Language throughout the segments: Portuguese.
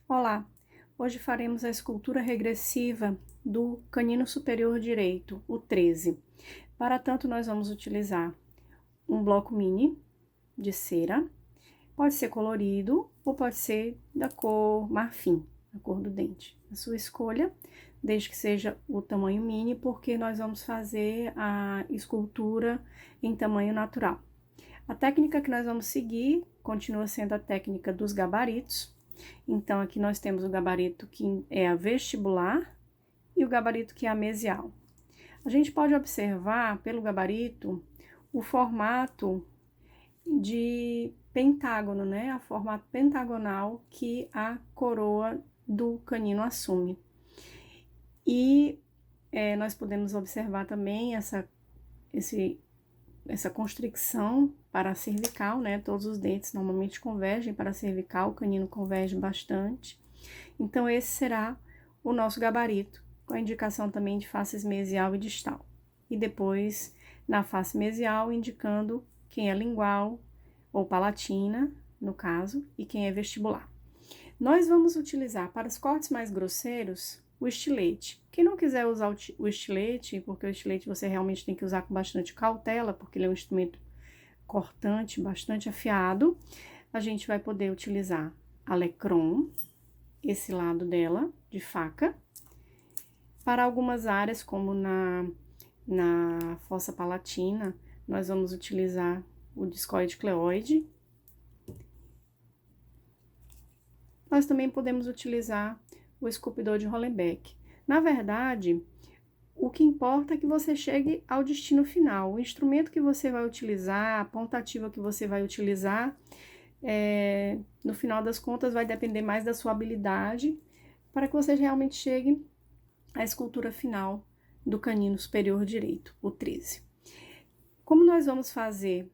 Olá, hoje faremos a escultura regressiva do canino superior direito, o 13. Para tanto, nós vamos utilizar um bloco mini de cera, pode ser colorido ou pode ser da cor marfim, a cor do dente, a sua escolha, desde que seja o tamanho mini, porque nós vamos fazer a escultura em tamanho natural. A técnica que nós vamos seguir continua sendo a técnica dos gabaritos. Então, aqui nós temos o gabarito que é a vestibular e o gabarito que é a mesial. A gente pode observar pelo gabarito o formato de pentágono, né? A formato pentagonal que a coroa do canino assume. E nós podemos observar também essa constricção para a cervical, né? Todos os dentes normalmente convergem para a cervical, o canino converge bastante. Então, esse será o nosso gabarito, com a indicação também de faces mesial e distal. E depois, na face mesial, indicando quem é lingual ou palatina, no caso, e quem é vestibular. Nós vamos utilizar para os cortes mais grosseiros o estilete. Quem não quiser usar o estilete, porque o estilete você realmente tem que usar com bastante cautela, porque ele é um instrumento cortante, bastante afiado, a gente vai poder utilizar a lecron, esse lado dela, de faca. Para algumas áreas, como na fossa palatina, nós vamos utilizar o discoide cleoide. Nós também podemos utilizar o esculpidor de Hollenbeck. Na verdade, o que importa é que você chegue ao destino final. O instrumento que você vai utilizar, a ponta ativa que você vai utilizar, no final das contas vai depender mais da sua habilidade para que você realmente chegue à escultura final do canino superior direito, o 13. Como nós vamos fazer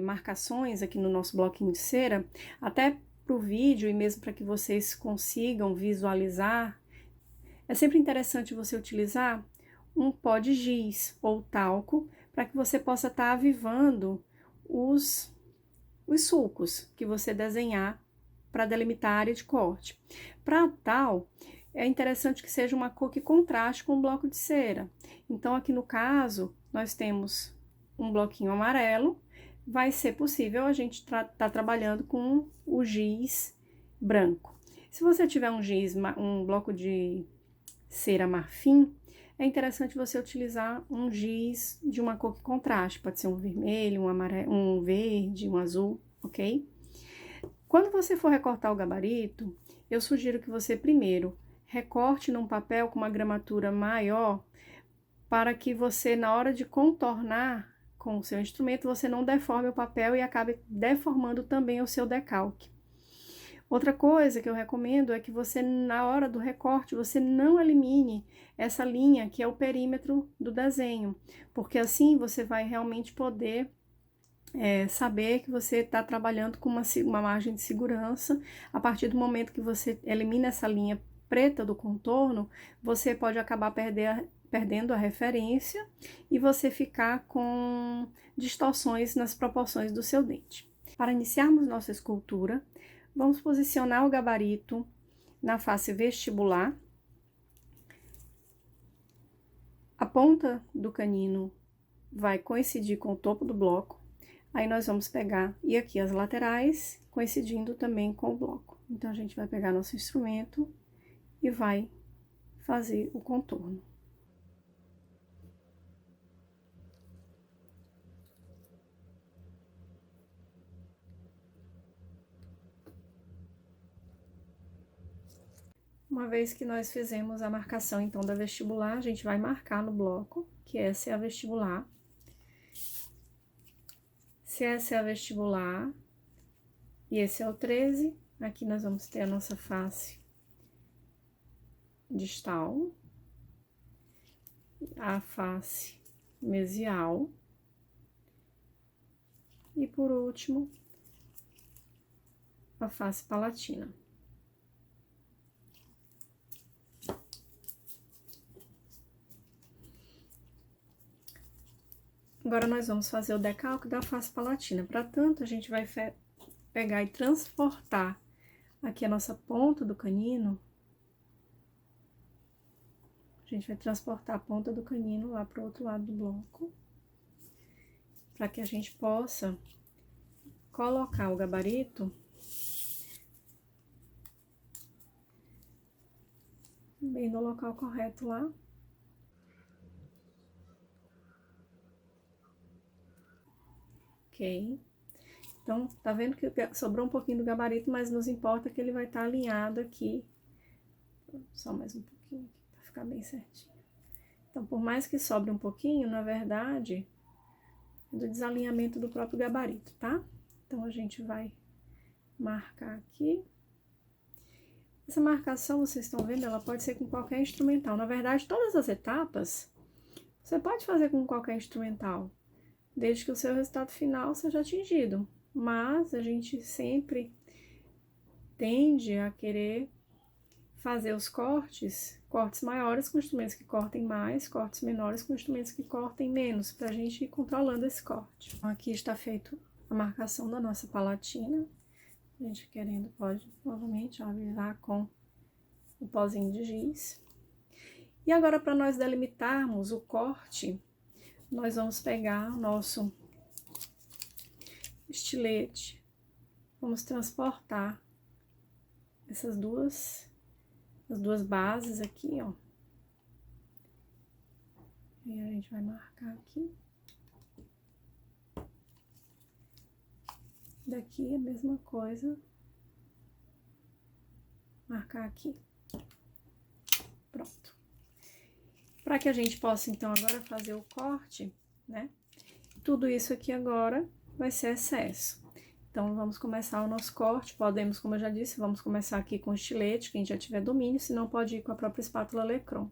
marcações aqui no nosso bloquinho de cera, até para o vídeo e mesmo para que vocês consigam visualizar, é sempre interessante você utilizar um pó de giz ou talco para que você possa estar avivando os sulcos que você desenhar para delimitar a área de corte. Para tal, é interessante que seja uma cor que contraste com o bloco de cera. Então, aqui no caso, nós temos um bloquinho amarelo, vai ser possível a gente tá trabalhando com o giz branco. Se você tiver um bloco de cera marfim, é interessante você utilizar um giz de uma cor que contraste, pode ser um vermelho, um amarelo, um verde, um azul, ok? Quando você for recortar o gabarito, eu sugiro que você primeiro recorte num papel com uma gramatura maior, para que você, na hora de contornar com o seu instrumento, você não deforme o papel e acabe deformando também o seu decalque. Outra coisa que eu recomendo é que você, na hora do recorte, você não elimine essa linha que é o perímetro do desenho, porque assim você vai realmente poder saber que você está trabalhando com uma margem de segurança. A partir do momento que você elimina essa linha preta do contorno, você pode acabar perdendo a referência e você ficar com distorções nas proporções do seu dente. Para iniciarmos nossa escultura, vamos posicionar o gabarito na face vestibular. A ponta do canino vai coincidir com o topo do bloco. Aí, nós vamos pegar, e aqui as laterais, coincidindo também com o bloco. Então, a gente vai pegar nosso instrumento e vai fazer o contorno. Uma vez que nós fizemos a marcação, então, da vestibular, a gente vai marcar no bloco, que essa é a vestibular. Se essa é a vestibular e esse é o 13, aqui nós vamos ter a nossa face distal, a face mesial e, por último, a face palatina. Agora, nós vamos fazer o decalque da face palatina. Para tanto, a gente vai pegar e transportar aqui a nossa ponta do canino. A gente vai transportar a ponta do canino lá para o outro lado do bloco, para que a gente possa colocar o gabarito bem no local correto lá. Ok. Então, tá vendo que sobrou um pouquinho do gabarito, mas nos importa que ele vai estar alinhado aqui. Só mais um pouquinho aqui, pra ficar bem certinho. Então, por mais que sobre um pouquinho, na verdade, é do desalinhamento do próprio gabarito, tá? Então, a gente vai marcar aqui. Essa marcação, vocês estão vendo, ela pode ser com qualquer instrumental. Na verdade, todas as etapas, você pode fazer com qualquer instrumental, desde que o seu resultado final seja atingido. Mas a gente sempre tende a querer fazer os cortes maiores com instrumentos que cortem mais, cortes menores com instrumentos que cortem menos, para a gente ir controlando esse corte. Então, aqui está feito a marcação da nossa palatina. A gente querendo pode novamente avivar com o pozinho de giz. E agora, para nós delimitarmos o corte, nós vamos pegar o nosso estilete, vamos transportar as duas bases aqui, ó. E a gente vai marcar aqui. Daqui a mesma coisa. Marcar aqui. Pronto. Para que a gente possa, então, agora fazer o corte, né? Tudo isso aqui agora vai ser excesso. Então, vamos começar o nosso corte. Podemos, como eu já disse, vamos começar aqui com o estilete, quem já tiver domínio, se não pode ir com a própria espátula Lecron.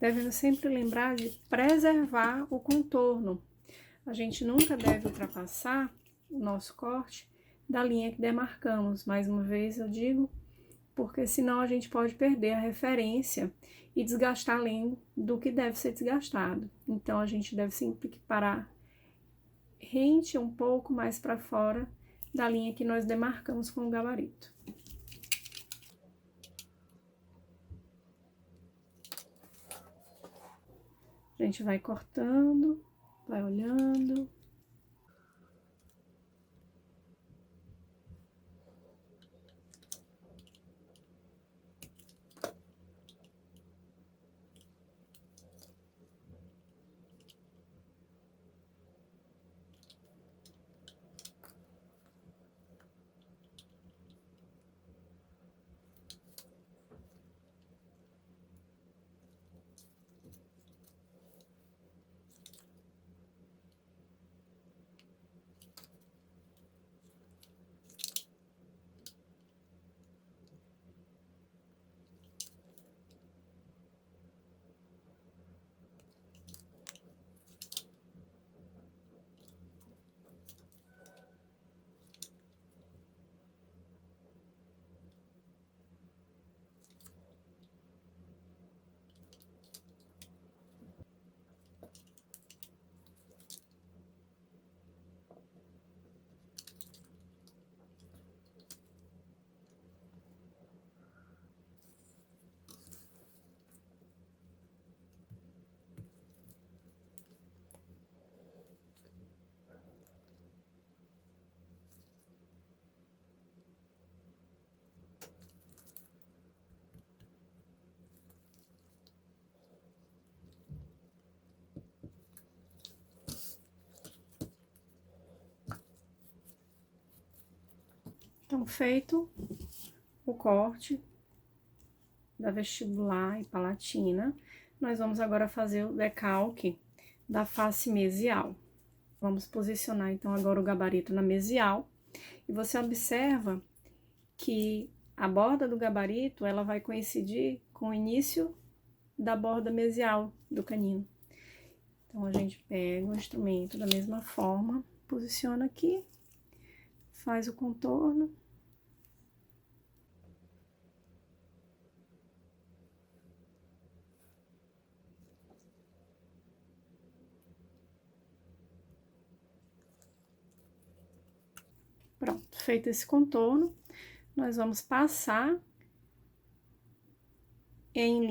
Devemos sempre lembrar de preservar o contorno. A gente nunca deve ultrapassar o nosso corte da linha que demarcamos. Mais uma vez eu digo, porque senão a gente pode perder a referência e desgastar além do que deve ser desgastado. Então, a gente deve sempre parar rente um pouco mais para fora da linha que nós demarcamos com o gabarito. A gente vai cortando, vai olhando. Então, feito o corte da vestibular e palatina, nós vamos agora fazer o decalque da face mesial. Vamos posicionar, então, agora o gabarito na mesial. E você observa que a borda do gabarito, ela vai coincidir com o início da borda mesial do canino. Então, a gente pega o instrumento da mesma forma, posiciona aqui, faz o contorno. Pronto, feito esse contorno, nós vamos passar em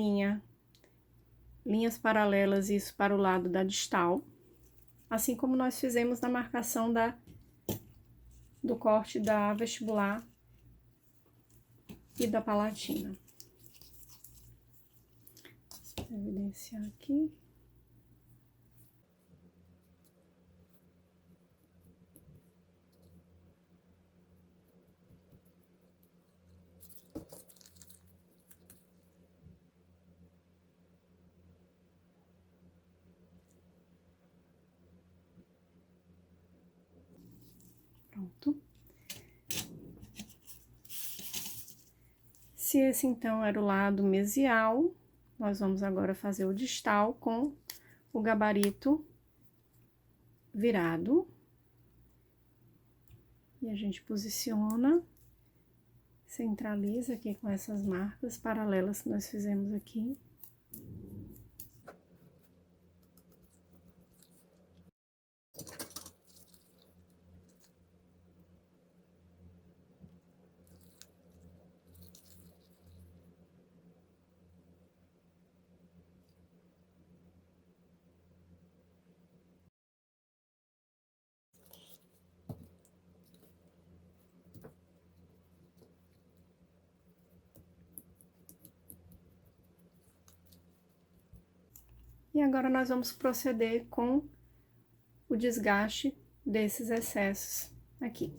linhas paralelas, isso para o lado da distal, assim como nós fizemos na marcação do corte da vestibular e da palatina. Vou evidenciar aqui. Pronto. Se esse, então, era o lado mesial, nós vamos agora fazer o distal com o gabarito virado. E a gente posiciona, centraliza aqui com essas marcas paralelas que nós fizemos aqui. E agora nós vamos proceder com o desgaste desses excessos aqui.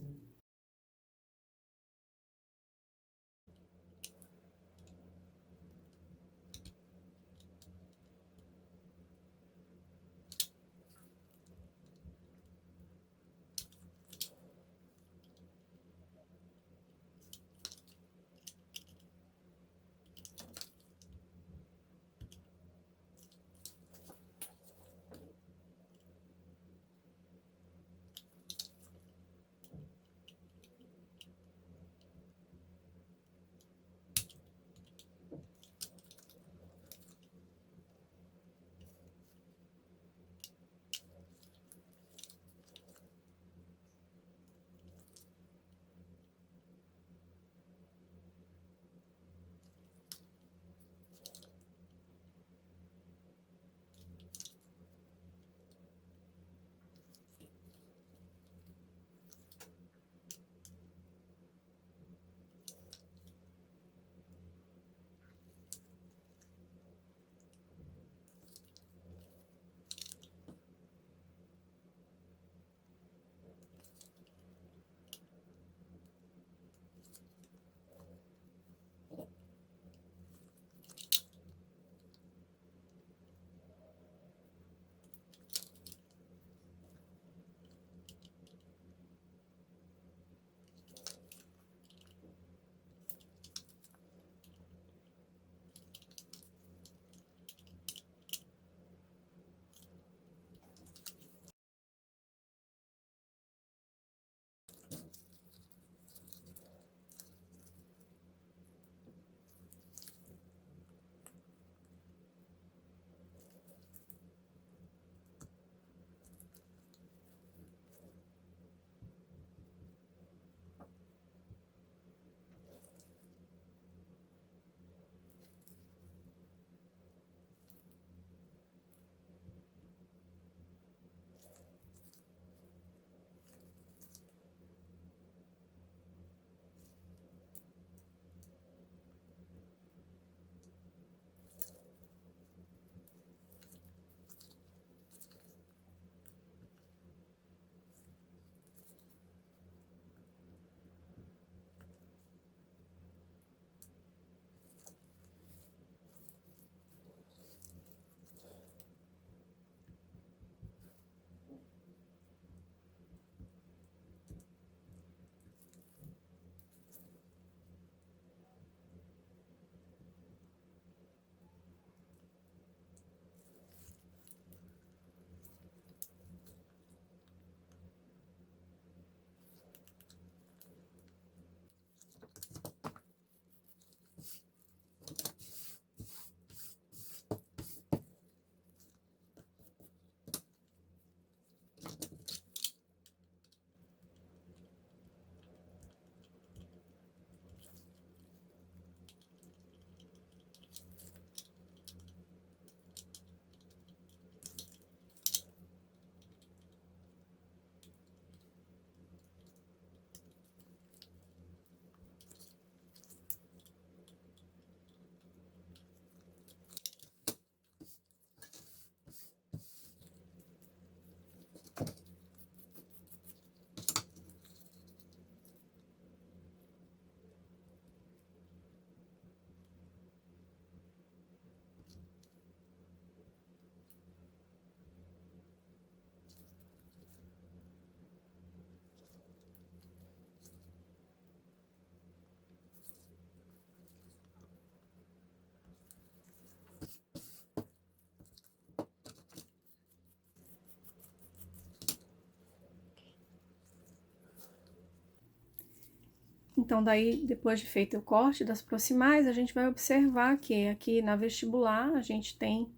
Então, daí, depois de feito o corte das proximais, a gente vai observar que aqui na vestibular a gente tem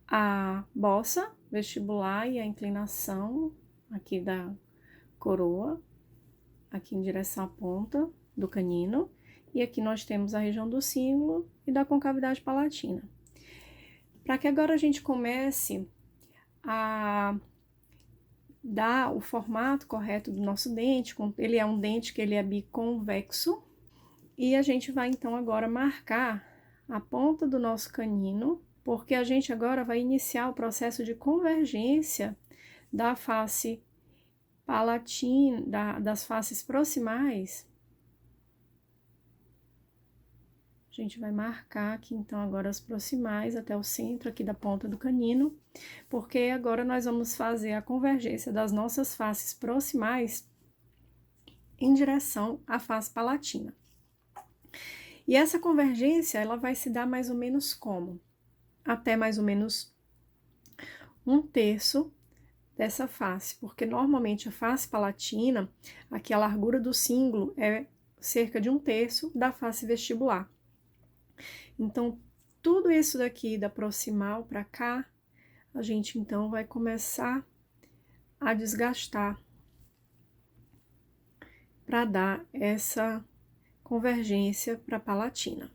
a bossa vestibular e a inclinação aqui da coroa, aqui em direção à ponta do canino. E aqui nós temos a região do cíngulo e da concavidade palatina. Para que agora a gente comece a dar o formato correto do nosso dente, ele é um dente que ele é biconvexo, e a gente vai então agora marcar a ponta do nosso canino, porque a gente agora vai iniciar o processo de convergência da face palatina, das faces proximais. A gente vai marcar aqui, então, agora as proximais até o centro aqui da ponta do canino, porque agora nós vamos fazer a convergência das nossas faces proximais em direção à face palatina. E essa convergência, ela vai se dar mais ou menos como? Até mais ou menos 1/3 dessa face, porque normalmente a face palatina, aqui a largura do cíngulo é cerca de 1/3 da face vestibular. Então, tudo isso daqui da proximal para cá, a gente então vai começar a desgastar para dar essa convergência para a palatina.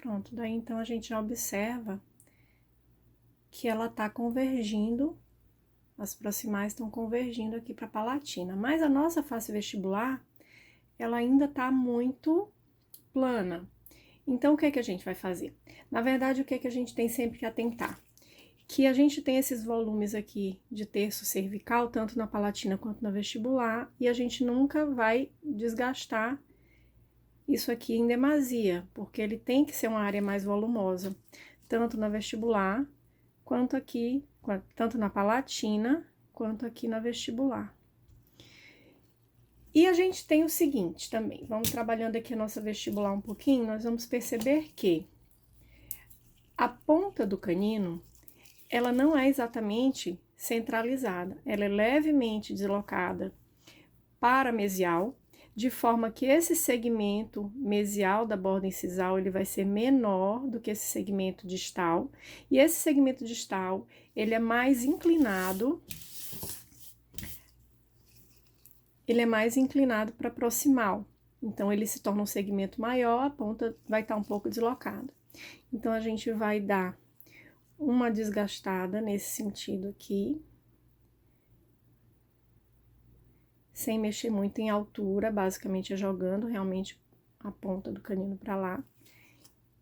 Pronto, daí então a gente observa que ela tá convergindo, as proximais estão convergindo aqui para a palatina, mas a nossa face vestibular, ela ainda tá muito plana. Então, o que é que a gente vai fazer? Na verdade, o que é que a gente tem sempre que atentar? Que a gente tem esses volumes aqui de terço cervical, tanto na palatina quanto na vestibular, e a gente nunca vai desgastar isso aqui em demasia, porque ele tem que ser uma área mais volumosa, tanto na vestibular, quanto aqui, tanto na palatina, quanto aqui na vestibular. E a gente tem o seguinte também, vamos trabalhando aqui a nossa vestibular um pouquinho, nós vamos perceber que a ponta do canino, ela não é exatamente centralizada, ela é levemente deslocada para mesial, de forma que esse segmento mesial da borda incisal, ele vai ser menor do que esse segmento distal, e esse segmento distal, ele é mais inclinado, para proximal, então ele se torna um segmento maior, a ponta vai estar um pouco deslocada. Então, a gente vai dar uma desgastada nesse sentido aqui, sem mexer muito em altura, basicamente é jogando realmente a ponta do canino para lá.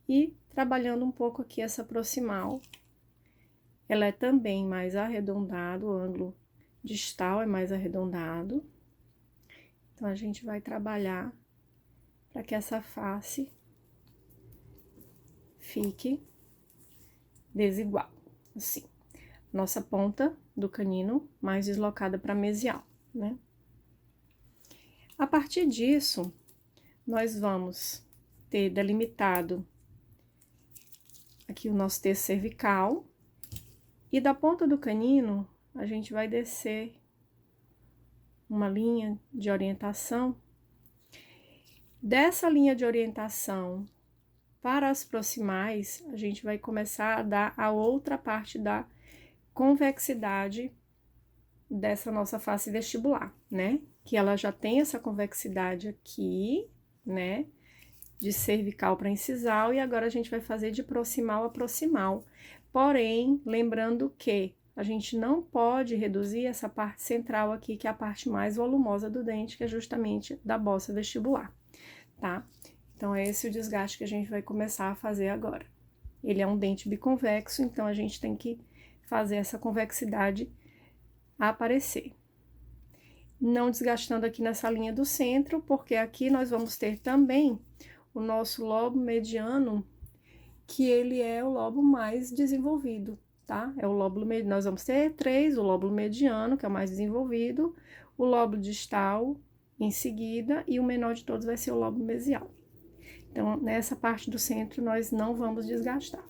E trabalhando um pouco aqui essa proximal. Ela é também mais arredondada, o ângulo distal é mais arredondado. Então, a gente vai trabalhar para que essa face fique desigual, assim. Nossa ponta do canino mais deslocada para mesial, né? A partir disso, nós vamos ter delimitado aqui o nosso terço cervical. E da ponta do canino, a gente vai descer uma linha de orientação. Dessa linha de orientação para as proximais, a gente vai começar a dar a outra parte da convexidade dessa nossa face vestibular, né? Que ela já tem essa convexidade aqui, né? De cervical para incisal, e agora a gente vai fazer de proximal a proximal. Porém, lembrando que a gente não pode reduzir essa parte central aqui, que é a parte mais volumosa do dente, que é justamente da bossa vestibular, tá? Então, é esse o desgaste que a gente vai começar a fazer agora. Ele é um dente biconvexo, então a gente tem que fazer essa convexidade aparecer. Não desgastando aqui nessa linha do centro, porque aqui nós vamos ter também o nosso lobo mediano, que ele é o lobo mais desenvolvido, tá? É o lóbulo mediano. Nós vamos ter 3, o lóbulo mediano, que é o mais desenvolvido, o lóbulo distal em seguida, e o menor de todos vai ser o lóbulo mesial. Então, nessa parte do centro, nós não vamos desgastar.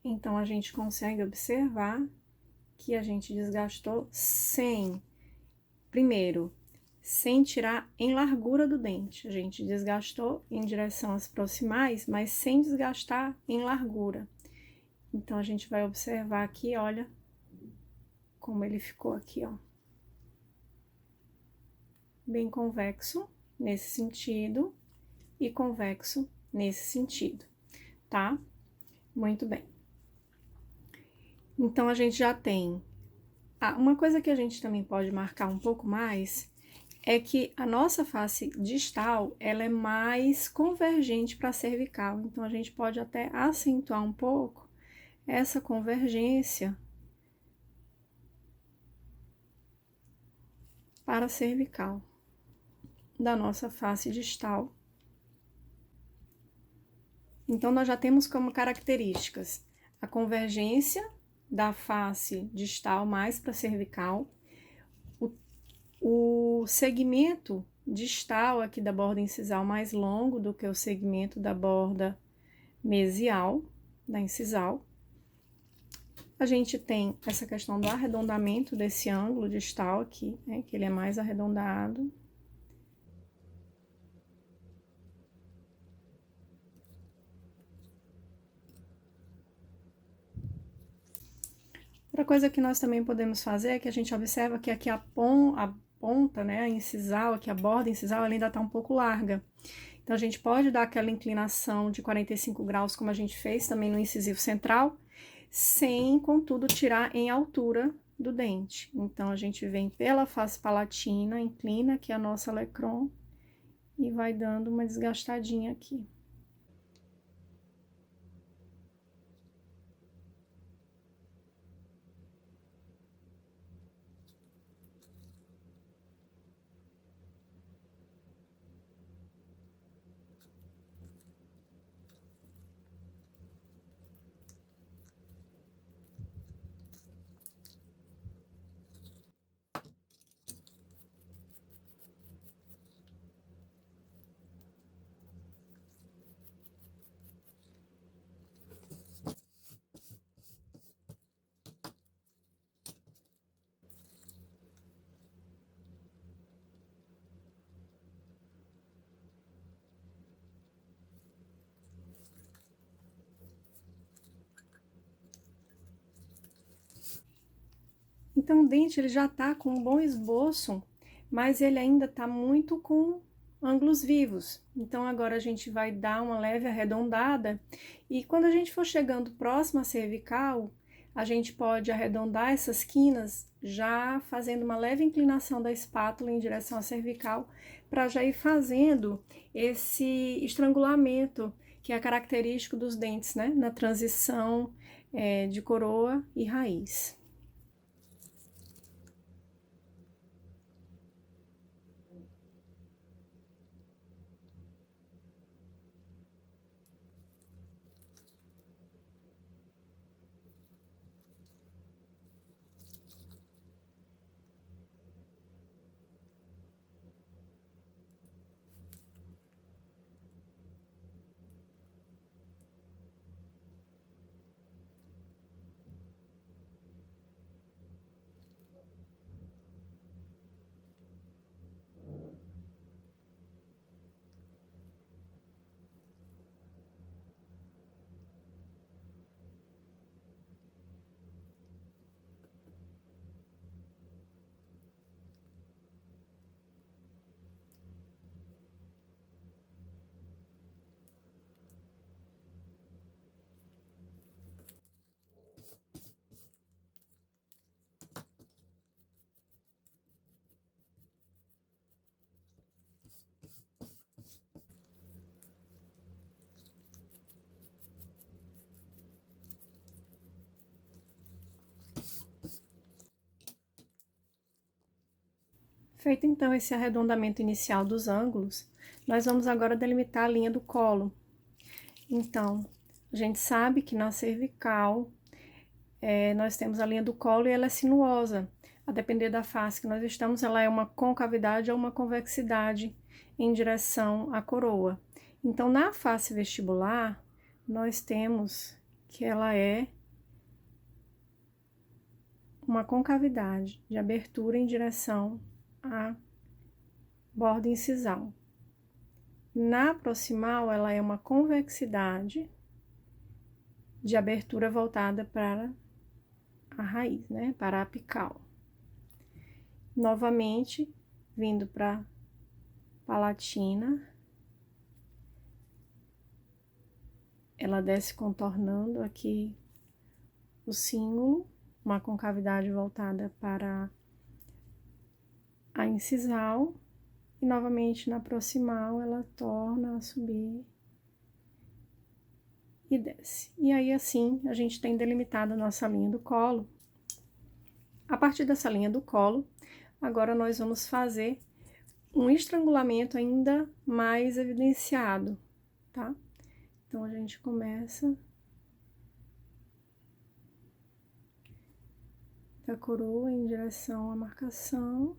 Então, a gente consegue observar que a gente desgastou primeiro, sem tirar em largura do dente. A gente desgastou em direção às proximais, mas sem desgastar em largura. Então, a gente vai observar aqui, olha, como ele ficou aqui, ó. Bem convexo nesse sentido e convexo nesse sentido, tá? Muito bem. Então, a gente já tem... uma coisa que a gente também pode marcar um pouco mais é que a nossa face distal, ela é mais convergente para a cervical. Então, a gente pode até acentuar um pouco essa convergência para a cervical da nossa face distal. Então, nós já temos como características a convergência da face distal mais para a cervical, O segmento distal aqui da borda incisal mais longo do que o segmento da borda mesial, da incisal. A gente tem essa questão do arredondamento desse ângulo distal aqui, né, que ele é mais arredondado. Outra coisa que nós também podemos fazer é que a gente observa que aqui a ponta, né, a incisal, aqui a borda incisal, ela ainda tá um pouco larga. Então, a gente pode dar aquela inclinação de 45 graus, como a gente fez também no incisivo central, sem, contudo, tirar em altura do dente. Então, a gente vem pela face palatina, inclina aqui a nossa olecron e vai dando uma desgastadinha aqui. Então, o dente ele já tá com um bom esboço, mas ele ainda tá muito com ângulos vivos. Então, agora a gente vai dar uma leve arredondada e quando a gente for chegando próximo à cervical, a gente pode arredondar essas quinas já fazendo uma leve inclinação da espátula em direção à cervical para já ir fazendo esse estrangulamento que é característico dos dentes, né? Na transição de coroa e raiz. Feito então esse arredondamento inicial dos ângulos, nós vamos agora delimitar a linha do colo. Então, a gente sabe que na cervical nós temos a linha do colo e ela é sinuosa. A depender da face que nós estamos, ela é uma concavidade ou uma convexidade em direção à coroa. Então, na face vestibular, nós temos que ela é uma concavidade de abertura em direção à borda incisal. Na proximal, ela é uma convexidade de abertura voltada para a raiz, né? Para a apical. Novamente, vindo para palatina, ela desce contornando aqui o cíngulo, uma concavidade voltada para a incisal. E novamente na proximal ela torna a subir e desce. E aí assim a gente tem delimitado a nossa linha do colo. A partir dessa linha do colo, agora nós vamos fazer um estrangulamento ainda mais evidenciado, tá? Então a gente começa da coroa em direção à marcação.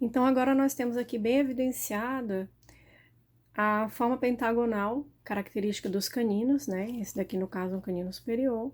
Então, agora nós temos aqui bem evidenciada a forma pentagonal, característica dos caninos, né? Esse daqui, no caso, é um canino superior.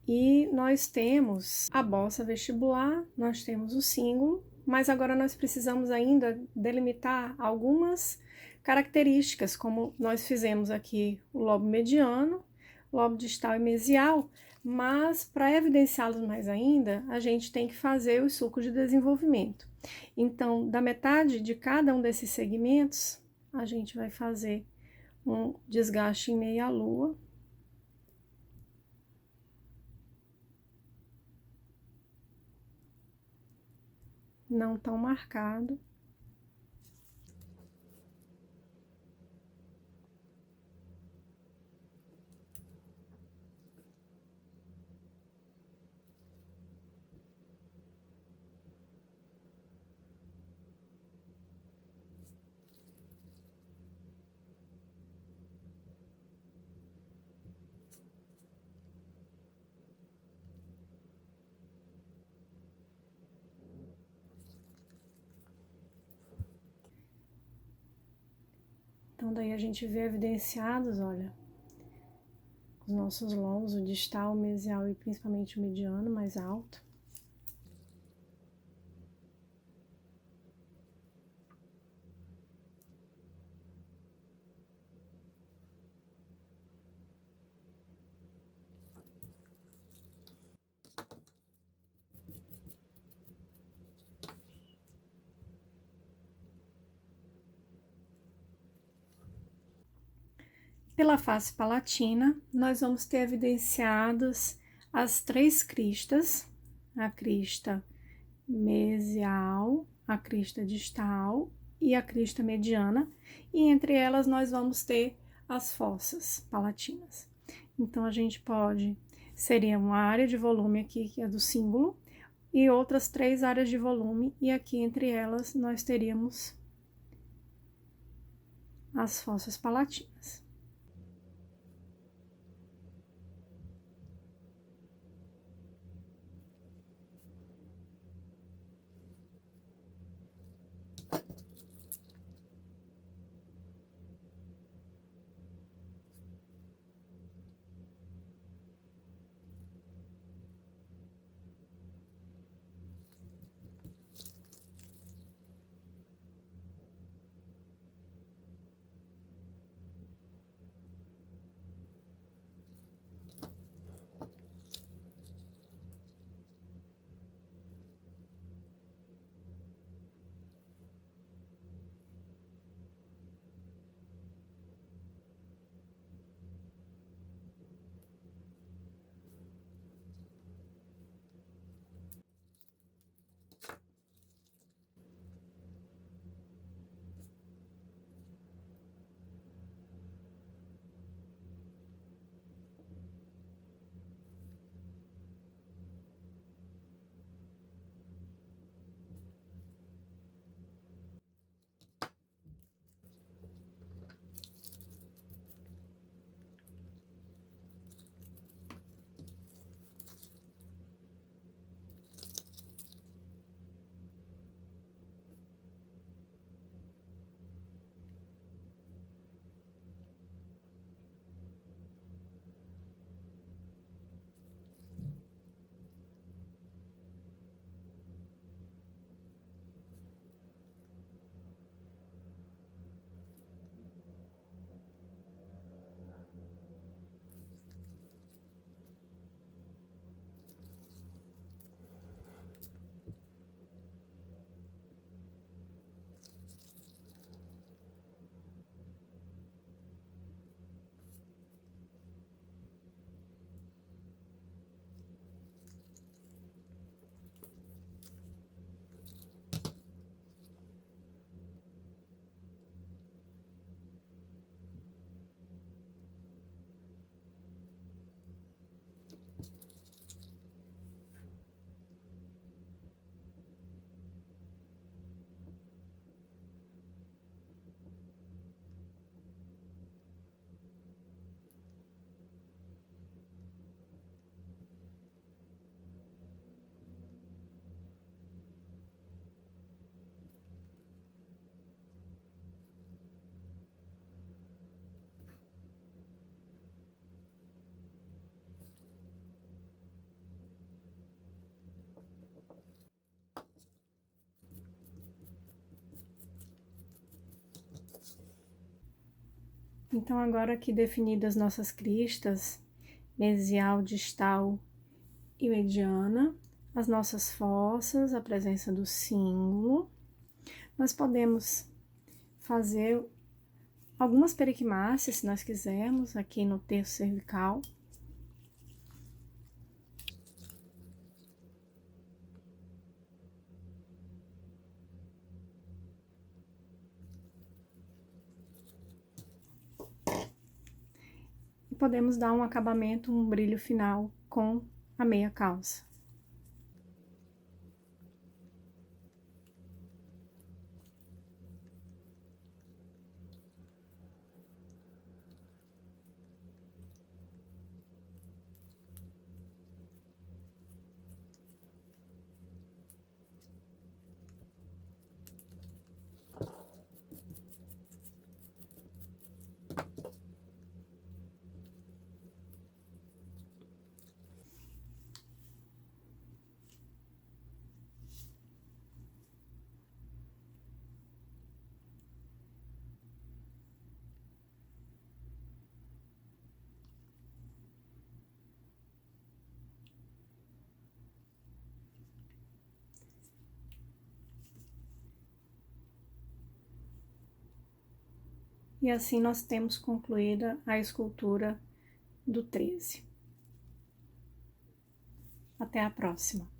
E nós temos a bossa vestibular, nós temos o cíngulo, mas agora nós precisamos ainda delimitar algumas características, como nós fizemos aqui o lobo mediano, lobo distal e mesial, mas para evidenciá-los mais ainda, a gente tem que fazer os sulcos de desenvolvimento. Então, da metade de cada um desses segmentos, a gente vai fazer um desgaste em meia-lua. Não tão marcado. Então, daí a gente vê evidenciados, olha, os nossos lobos, o distal, o mesial e principalmente o mediano mais alto. Pela face palatina, nós vamos ter evidenciadas as três cristas, a crista mesial, a crista distal e a crista mediana, e entre elas nós vamos ter as fossas palatinas. Então, a gente seria uma área de volume aqui, que é do símbolo, e outras 3 áreas de volume, e aqui entre elas nós teríamos as fossas palatinas. Então, agora que definidas nossas cristas, mesial, distal e mediana, as nossas fossas, a presença do símbolo, nós podemos fazer algumas periquimácias, se nós quisermos, aqui no terço cervical. E podemos dar um acabamento, um brilho final com a meia calça. E assim nós temos concluída a escultura do 13. Até a próxima!